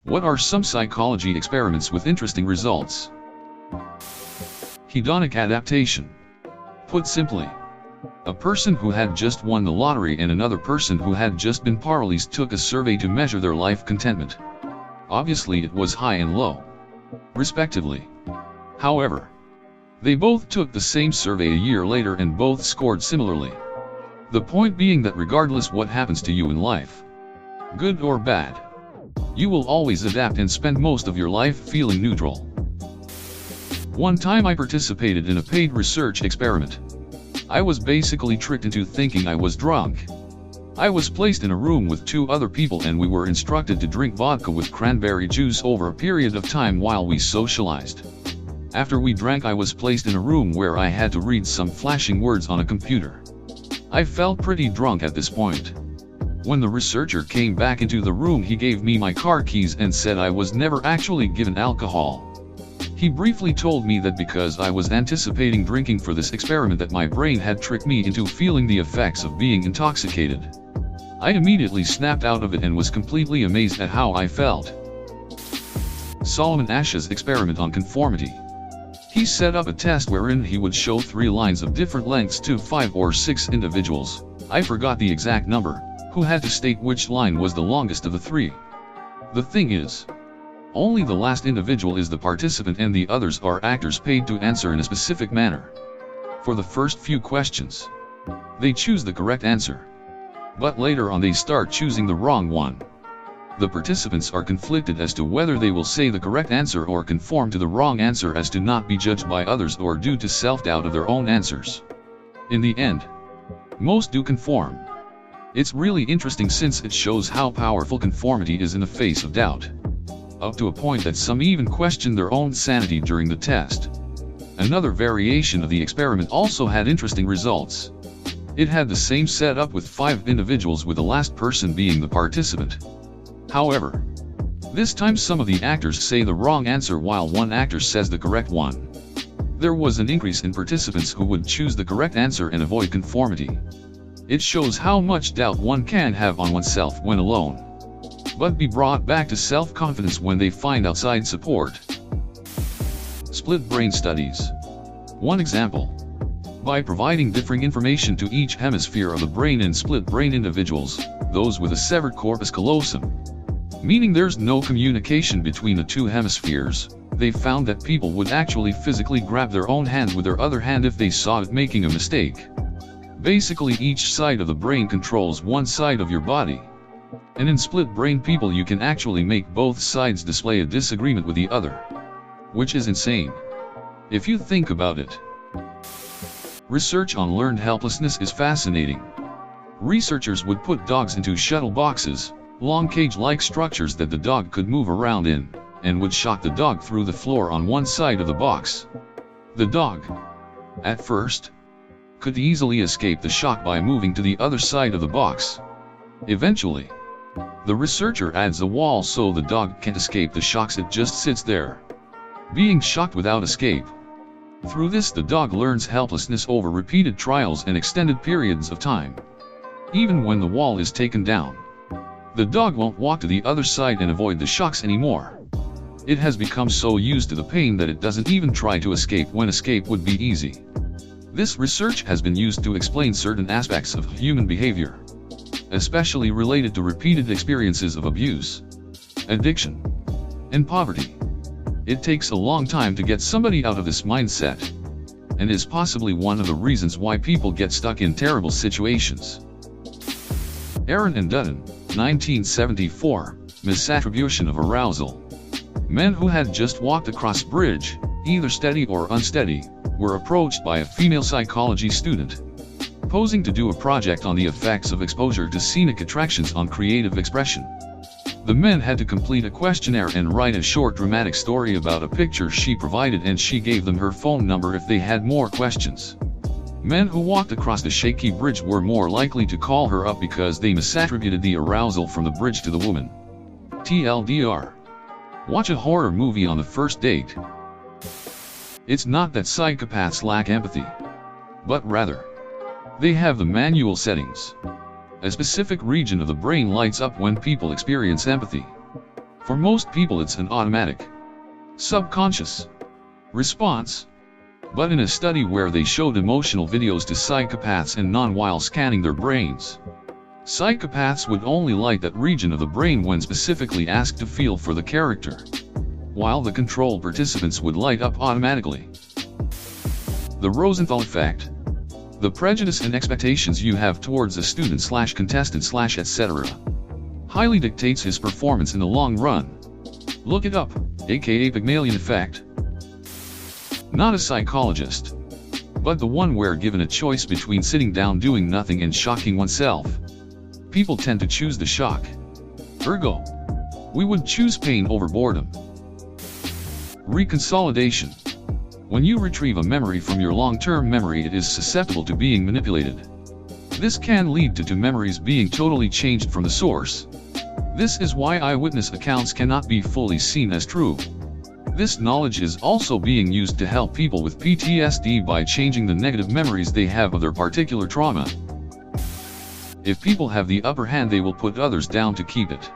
What are some psychology experiments with interesting results? Hedonic adaptation. Put simply, a person who had just won the lottery and another person who had just been paralysed took a survey to measure their life contentment. Obviously it was high and low, respectively. However, they both took the same survey a year later and both scored similarly. The point being that regardless what happens to you in life, good or bad, you will always adapt and spend most of your life feeling neutral. One time I participated in a paid research experiment. I was basically tricked into thinking I was drunk. I was placed in a room with two other people and we were instructed to drink vodka with cranberry juice over a period of time while we socialized. After we drank, I was placed in a room where I had to read some flashing words on a computer. I felt pretty drunk at this point. When the researcher came back into the room, he gave me my car keys and said I was never actually given alcohol. He briefly told me that because I was anticipating drinking for this experiment that my brain had tricked me into feeling the effects of being intoxicated. I immediately snapped out of it and was completely amazed at how I felt. Solomon Asch's experiment on conformity. He set up a test wherein he would show 3 lines of different lengths to 5 or 6 individuals, I forgot the exact number, who had to state which line was the longest of the 3. The thing is, only the last individual is the participant and the others are actors paid to answer in a specific manner. For the first few questions, they choose the correct answer. But later on they start choosing the wrong one. The participants are conflicted as to whether they will say the correct answer or conform to the wrong answer as to not be judged by others or due to self-doubt of their own answers. In the end, most do conform. It's really interesting since it shows how powerful conformity is in the face of doubt. Up to a point that some even question their own sanity during the test. Another variation of the experiment also had interesting results. It had the same setup with 5 individuals with the last person being the participant. However, this time some of the actors say the wrong answer while one actor says the correct one. There was an increase in participants who would choose the correct answer and avoid conformity. It shows how much doubt one can have on oneself when alone, but be brought back to self-confidence when they find outside support. Split brain studies. One example. By providing differing information to each hemisphere of the brain in split brain individuals, those with a severed corpus callosum, meaning there's no communication between the 2 hemispheres, they found that people would actually physically grab their own hand with their other hand if they saw it making a mistake. Basically each side of the brain controls one side of your body. And in split brain people you can actually make both sides display a disagreement with the other. Which is insane, if you think about it. Research on learned helplessness is fascinating. Researchers would put dogs into shuttle boxes, long cage-like structures that the dog could move around in, and would shock the dog through the floor on one side of the box. The dog, at first, could easily escape the shock by moving to the other side of the box. Eventually, the researcher adds a wall so the dog can't escape the shocks, it just sits there, being shocked without escape. Through this the dog learns helplessness over repeated trials and extended periods of time. Even when the wall is taken down, the dog won't walk to the other side and avoid the shocks anymore. It has become so used to the pain that it doesn't even try to escape when escape would be easy. This research has been used to explain certain aspects of human behavior, especially related to repeated experiences of abuse, addiction, and poverty. It takes a long time to get somebody out of this mindset, and is possibly one of the reasons why people get stuck in terrible situations. Aaron and Dutton, 1974, misattribution of arousal. Men who had just walked across a bridge, either steady or unsteady, were approached by a female psychology student, posing to do a project on the effects of exposure to scenic attractions on creative expression. The men had to complete a questionnaire and write a short dramatic story about a picture she provided, and she gave them her phone number if they had more questions. Men who walked across the shaky bridge were more likely to call her up because they misattributed the arousal from the bridge to the woman. TLDR. Watch a horror movie on the first date. It's not that psychopaths lack empathy, but rather, they have the manual settings. A specific region of the brain lights up when people experience empathy. For most people it's an automatic, subconscious response. But in a study where they showed emotional videos to psychopaths and none while scanning their brains, psychopaths would only light that region of the brain when specifically asked to feel for the character, while the control participants would light up automatically. The Rosenthal effect. The prejudice and expectations you have towards a student/contestant/etc. highly dictates his performance in the long run. Look it up, aka Pygmalion effect. Not a psychologist, but the one where given a choice between sitting down doing nothing and shocking oneself, people tend to choose the shock. Ergo, we would choose pain over boredom. Reconsolidation. When you retrieve a memory from your long-term memory, it is susceptible to being manipulated. This can lead to memories being totally changed from the source. This is why eyewitness accounts cannot be fully seen as true. This knowledge is also being used to help people with PTSD by changing the negative memories they have of their particular trauma. If people have the upper hand, they will put others down to keep it.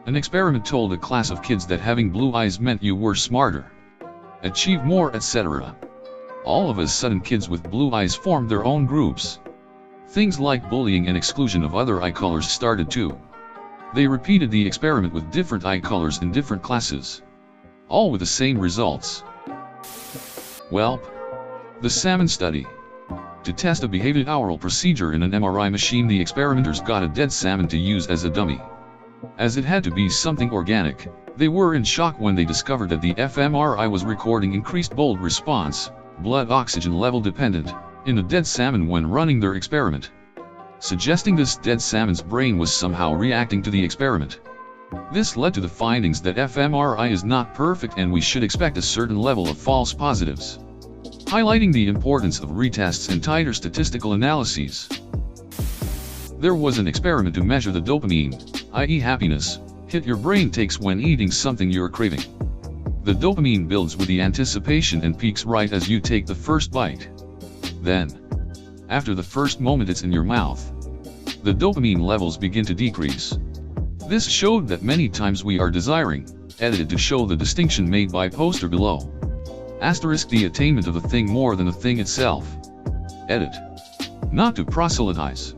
An experiment told a class of kids that having blue eyes meant you were smarter, achieve more, etc. All of a sudden kids with blue eyes formed their own groups. Things like bullying and exclusion of other eye colors started too. They repeated the experiment with different eye colors in different classes, all with the same results. Welp. The salmon study. To test a behavioral procedure in an MRI machine, the experimenters got a dead salmon to use as a dummy. As it had to be something organic, they were in shock when they discovered that the fMRI was recording increased bold response, blood oxygen level dependent, in a dead salmon when running their experiment, suggesting this dead salmon's brain was somehow reacting to the experiment. This led to the findings that fMRI is not perfect and we should expect a certain level of false positives, highlighting the importance of retests and tighter statistical analyses. There was an experiment to measure the dopamine, i.e. happiness, hit your brain takes when eating something you're craving. The dopamine builds with the anticipation and peaks right as you take the first bite. Then, after the first moment it's in your mouth, the dopamine levels begin to decrease. This showed that many times we are desiring, edited to show the distinction made by poster below. Asterisk the attainment of the thing more than the thing itself. Edit. Not to proselytize,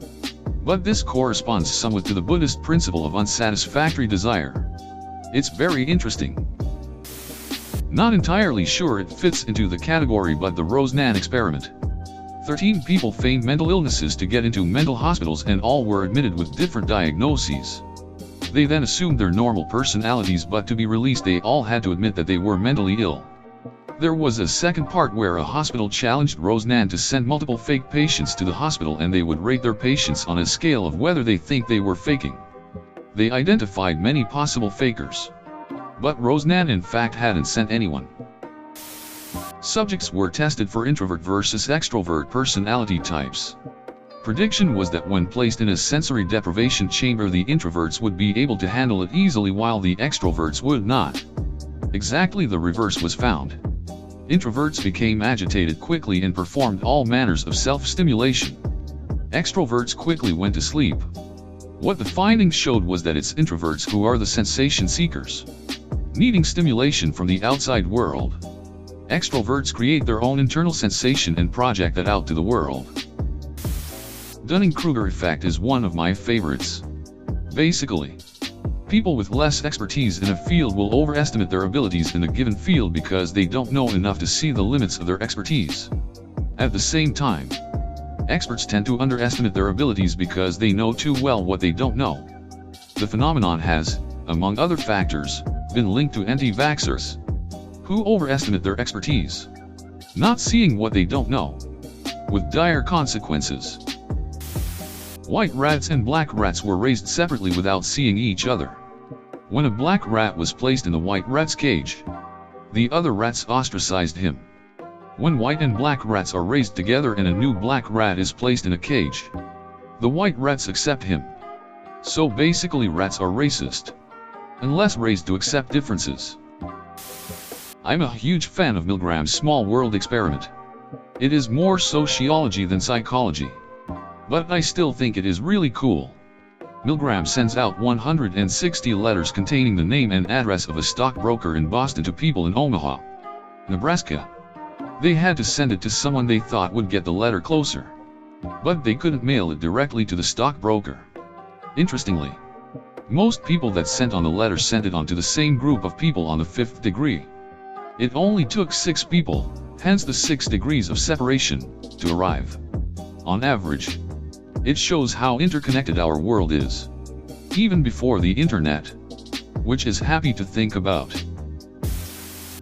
but this corresponds somewhat to the Buddhist principle of unsatisfactory desire. It's very interesting. Not entirely sure it fits into the category, but the Rosnan experiment. 13 people feigned mental illnesses to get into mental hospitals and all were admitted with different diagnoses. They then assumed their normal personalities, but to be released they all had to admit that they were mentally ill. There was a second part where a hospital challenged Rosnan to send multiple fake patients to the hospital and they would rate their patients on a scale of whether they think they were faking. They identified many possible fakers, but Rosnan in fact hadn't sent anyone. Subjects were tested for introvert versus extrovert personality types. Prediction was that when placed in a sensory deprivation chamber, the introverts would be able to handle it easily while the extroverts would not. Exactly the reverse was found. Introverts became agitated quickly and performed all manners of self-stimulation. Extroverts quickly went to sleep. What the findings showed was that it's introverts who are the sensation seekers, needing stimulation from the outside world. Extroverts create their own internal sensation and project that out to the world. Dunning-Kruger effect is one of my favorites. Basically, people with less expertise in a field will overestimate their abilities in a given field because they don't know enough to see the limits of their expertise. At the same time, experts tend to underestimate their abilities because they know too well what they don't know. The phenomenon has, among other factors, been linked to anti-vaxxers, who overestimate their expertise, not seeing what they don't know, with dire consequences. White rats and black rats were raised separately without seeing each other. When a black rat was placed in the white rat's cage, the other rats ostracized him. When white and black rats are raised together and a new black rat is placed in a cage, the white rats accept him. So basically rats are racist, unless raised to accept differences. I'm a huge fan of Milgram's small world experiment. It is more sociology than psychology, but I still think it is really cool. Milgram sends out 160 letters containing the name and address of a stockbroker in Boston to people in Omaha, Nebraska. They had to send it to someone they thought would get the letter closer. But they couldn't mail it directly to the stockbroker. Interestingly, most people that sent on the letter sent it on to the same group of people on the 5th degree. It only took 6 people, hence the 6 degrees of separation, to arrive. On average, it shows how interconnected our world is. Even before the internet, which is happy to think about.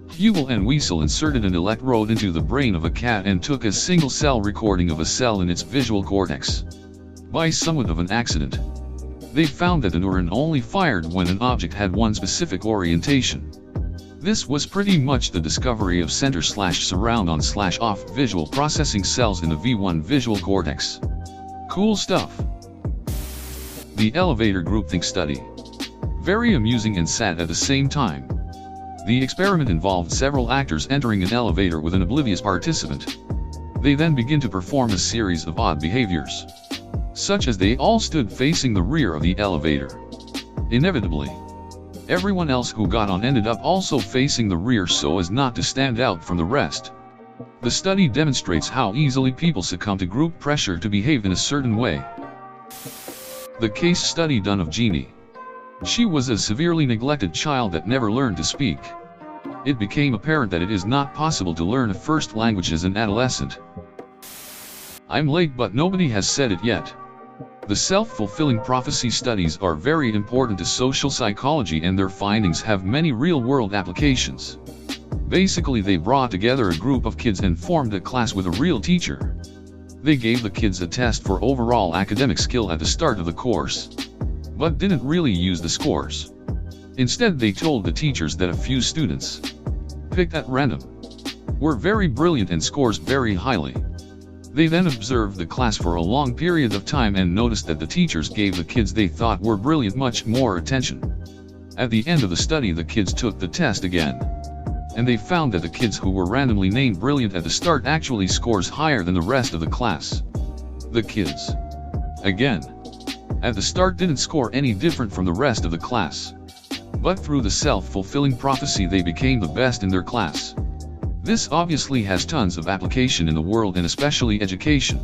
Hugel and Wiesel inserted an electrode into the brain of a cat and took a single-cell recording of a cell in its visual cortex. By somewhat of an accident, they found that the neuron only fired when an object had one specific orientation. This was pretty much the discovery of center/surround-on/off visual processing cells in the V1 visual cortex. Cool stuff. The elevator groupthink study. Very amusing and sad at the same time. The experiment involved several actors entering an elevator with an oblivious participant. They then begin to perform a series of odd behaviors, such as they all stood facing the rear of the elevator. Inevitably, everyone else who got on ended up also facing the rear so as not to stand out from the rest. The study demonstrates how easily people succumb to group pressure to behave in a certain way. The case study done of Jeannie. She was a severely neglected child that never learned to speak. It became apparent that it is not possible to learn a first language as an adolescent. I'm late, but nobody has said it yet. The self-fulfilling prophecy studies are very important to social psychology, and their findings have many real-world applications. Basically, they brought together a group of kids and formed a class with a real teacher. They gave the kids a test for overall academic skill at the start of the course, but didn't really use the scores. Instead, they told the teachers that a few students, picked at random, were very brilliant and scores very highly. They then observed the class for a long period of time and noticed that the teachers gave the kids they thought were brilliant much more attention. At the end of the study, the kids took the test again, and they found that the kids who were randomly named brilliant at the start actually scores higher than the rest of the class. The kids, again, at the start didn't score any different from the rest of the class. But through the self-fulfilling prophecy, they became the best in their class. This obviously has tons of application in the world and especially education.